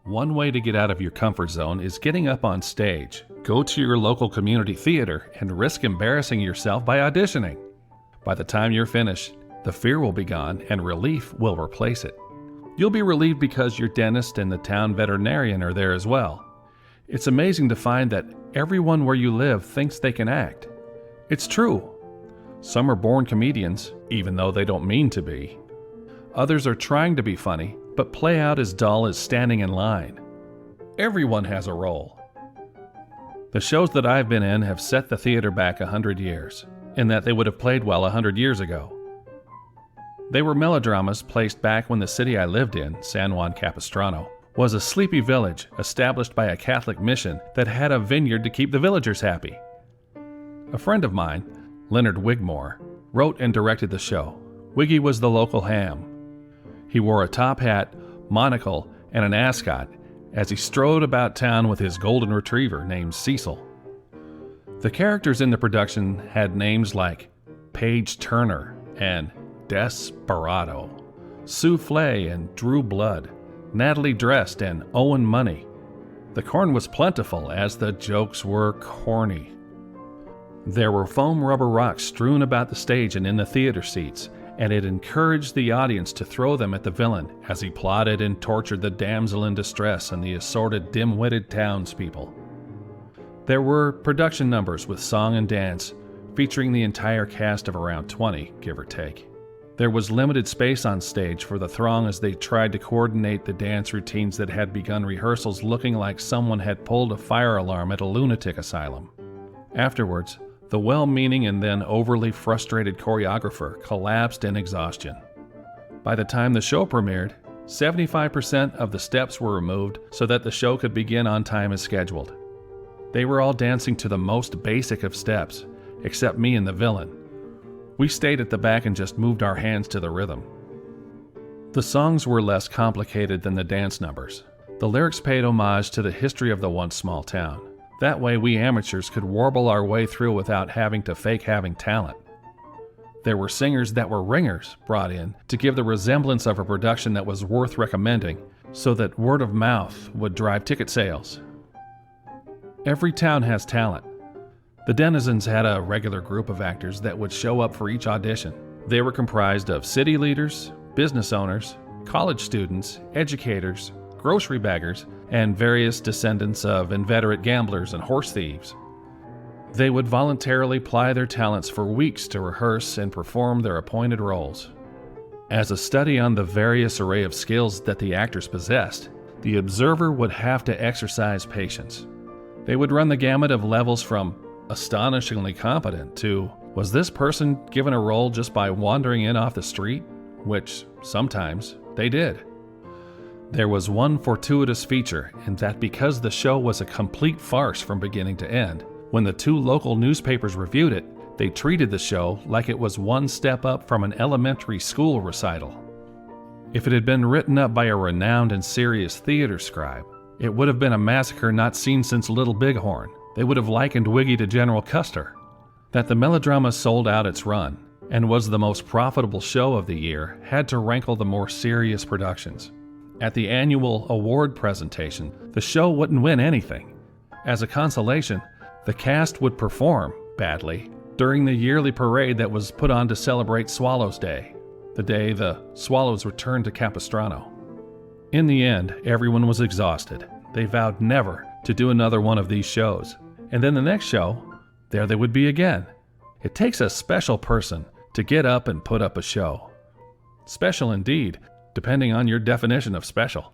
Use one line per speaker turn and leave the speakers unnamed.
One way to get out of your comfort zone is getting up on stage. Go to your local community theater and risk embarrassing yourself by auditioning. By the time you're finished, the fear will be gone and relief will replace it. You'll be relieved because your dentist and the town veterinarian are there as well. It's amazing to find that everyone where you live thinks they can act. It's true. Some are born comedians, even though they don't mean to be. Others are trying to be funny, but play out as dull as standing in line. Everyone has a role. The shows that I've been in have set the theater back 100 years, in that they would have played well 100 years ago. They were melodramas placed back when the city I lived in, San Juan Capistrano, was a sleepy village established by a Catholic mission that had a vineyard to keep the villagers happy. A friend of mine, Leonard Wigmore, wrote and directed the show. Wiggy was the local ham. He wore a top hat, monocle, and an ascot as he strode about town with his golden retriever named Cecil. The characters in the production had names like Paige Turner and Desperado, Souffle and Drew Blood, Natalie Dressed and Owen Money. The corn was plentiful as the jokes were corny. There were foam rubber rocks strewn about the stage and in the theater seats, and it encouraged the audience to throw them at the villain as he plotted and tortured the damsel in distress and the assorted dim-witted townspeople. There were production numbers with song and dance, featuring the entire cast of around 20, give or take. There was limited space on stage for the throng as they tried to coordinate the dance routines that had begun rehearsals looking like someone had pulled a fire alarm at a lunatic asylum. Afterwards, the well-meaning and then overly frustrated choreographer collapsed in exhaustion. By the time the show premiered, 75% of the steps were removed so that the show could begin on time as scheduled. They were all dancing to the most basic of steps, except me and the villain. We stayed at the back and just moved our hands to the rhythm. The songs were less complicated than the dance numbers. The lyrics paid homage to the history of the once small town. That way we amateurs could warble our way through without having to fake having talent. There were singers that were ringers brought in to give the resemblance of a production that was worth recommending so that word of mouth would drive ticket sales. Every town has talent. The Denizens had a regular group of actors that would show up for each audition. They were comprised of city leaders, business owners, college students, educators, grocery baggers, and various descendants of inveterate gamblers and horse thieves. They would voluntarily ply their talents for weeks to rehearse and perform their appointed roles. As a study on the various array of skills that the actors possessed, the observer would have to exercise patience. They would run the gamut of levels from astonishingly competent to, was this person given a role just by wandering in off the street? Which, sometimes, they did. There was one fortuitous feature in that because the show was a complete farce from beginning to end, when the two local newspapers reviewed it, they treated the show like it was one step up from an elementary school recital. If it had been written up by a renowned and serious theater scribe, it would have been a massacre not seen since Little Bighorn. They would have likened Wiggy to General Custer. That the melodrama sold out its run and was the most profitable show of the year had to rankle the more serious productions. At the annual award presentation, the show wouldn't win anything. As a consolation, the cast would perform badly during the yearly parade that was put on to celebrate Swallows Day, the day the Swallows returned to Capistrano. In the end, everyone was exhausted. They vowed never to do another one of these shows. And then the next show, there they would be again. It takes a special person to get up and put up a show. Special indeed, depending on your definition of special.